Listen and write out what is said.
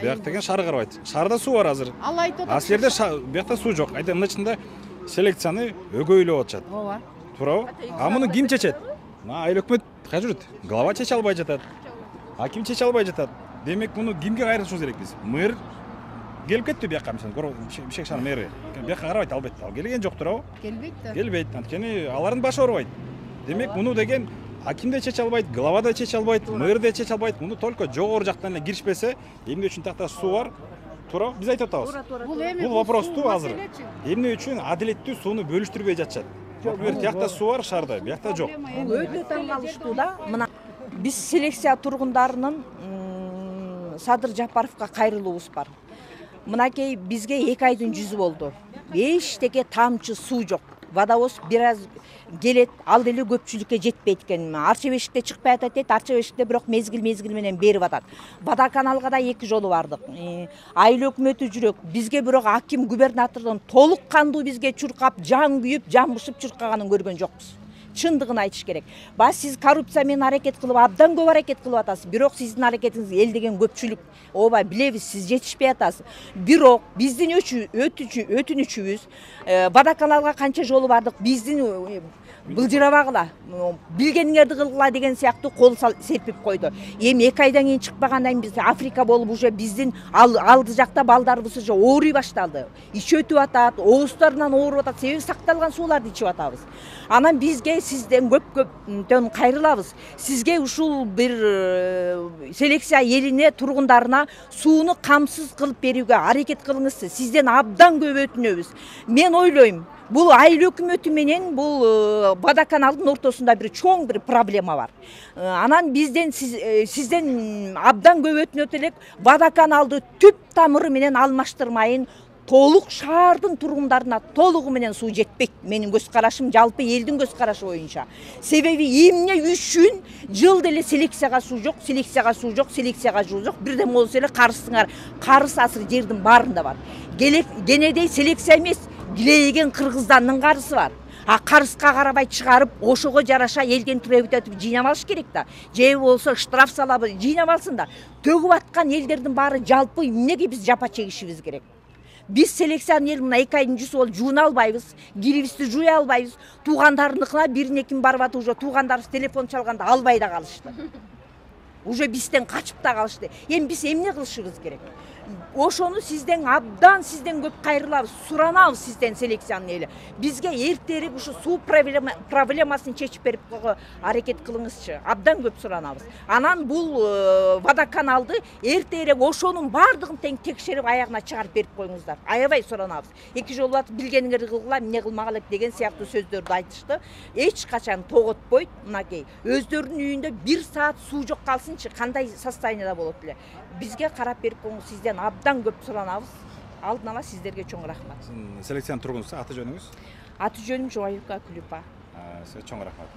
Бияк деген шары карабайт. Шарда суу бар азыр. Ал айтып атат. А силерде биякта суу жок. Айта мына ичинде селекцияны өгөйлөп атышат. Ооба. Туурабы? А муну ким чечет? Мына айыл өкмөт кай жүрөт? Глава чече албай жатат. А ким чече албай жатат? Демек муну кимге кайрылышыбыз керек биз? Мэр келип кетти биякка, мисалы, Бишкек шаарынын мэри. Биякка карабайт албетте. Ал келген жок туурабы? Келбейт да. Келбейт. Анткени алардын башы оорубайт. Демек муну деген аким да чече албайт, глава да чече албайт, мэр да чече албайт. Муну только жогору жактан эле киришпесе, эмне үчүн такташ суу бар? Туура, биз айтып атабыз. Бул вопросту азыр эмне үчүн адилеттүү сууну бөлүштүрбөй жатышат? Например, тиякта суу бар шаарда, биякта жок. Өтө таң калыштуу да. Мына биз селекция тургундарынын Садыр Жапаровго кайрылуубуз бар. Мынакей бизге 2 айдын жүзү болду. Эчтеке тамчы суу жок. Водовоз бир аз келет, ал деле көпчүлүккө жетпейт экен. Арча бешикте чыкпай атат дейт, арча бешикте бирок мезгил менен берип атат. Водоканалга да 2 жолу бардык. Айыл өкмөтү жүрөк. Бизге бирок аким губернатордон толук кандуу бизге чуркап, жан күйүп, жан бышып чуркаганын көргөн жокпуз. Чындыгын айтыш керек. Баш сиз коррупция менен аракет кылып, абдан көп аракет кылып атасыз. Бирок сиздин аракетиңиз эл деген көпчүлүк. Ооба билебиз, сиз жетишпей атасыз. Бирок биздин өтүнүчүбүз водоканалга канча жолу бардык, биздин былжырабагыла, билгениңерди кылгыла деген сыяктуу кол серпип койду. Эми 2 айдан кийин чыкпагандан биз Африка болуп уже биздин алды жакта балдарыбыз уже ооруй башталды. Ич өтүп атат, ооздарынан ооруп атат, себеби сакталган сууларды ичип атабыз. Анан бизге сизден көптөн кайрылабыз. Сизге ушул бир селекция элине, тургундарына сууну камсыз кылып берүүгө аракет кылыңызчы. Сизден абдан көп өтүнөбүз. Мен ойлойм, бул айыл өкмөтү менен бул водоканалдын ортосунда бир чоң бир проблема бар. Анан сизден абдан көп өтүнөт элек, водоканалды түп тамыры менен алмаштырмайын, толук шаардын тургундарына толугу менен суу жетпейт. Менин көз карашым, жалпы элдин көз карашы боюнча. Себеби эмне үчүн жыл деле селекцияга суу жок, селекцияга суу жок, селекцияга суу жок. Бирден болсо эле карыстыңар, карыс асыр жердин баарында бар. Генедей селекция эмес, Гилейген кыргызданын карысы бар. А карыска карабай чыгарып, ошого жараша элден приоритетип жыйнап алыш керек да. Же болсо штраф салап жыйнап алсын да. Төгүп аткан элдердин баары жалпы эмнеге биз жапа чегишибиз керек? Биз селекцияны эл мына 2 айдын жүзү болуп жууна албайбыз, кирибизди жууя албайбыз. Туугандарыныкына бирин экин барып атып, уже туугандарыбыз телефон чалганда албай да калышты. Уже бизден качып да калышты. Эми биз эмне кылышыбыз керек? Ошону сизден көп кайрылабыз, суранабыз сизден селекциянын эли. Бизге эртерээк ушу суу проблемасын чечип берип койго аракет кылыңызчы. Абдан көп суранабыз. Анан бул водоканалды эртерээк ошонун баардыгын тең текшерип аягына чыгарып берип коюңуздар. Аябай суранабыз. 2 жолу атып билгениңерди кылгыла, эмне кылмак элек деген сыяктуу сөздөрдү айтышты. Эч качан тоготпойт мынакей. Өздөрүнүн үйүндө 1 саат суу жок калсынчы, кандай состояниеда болот эле. Бизге карап берип коюңуз, сизден абдан көп суранабыз. Алдын ала сиздерге чоң рахмат. Селекциянын тургунусу аты жөнүңүз? Аты жөнүм Жоюка Күлүпа. Сизге чоң рахмат.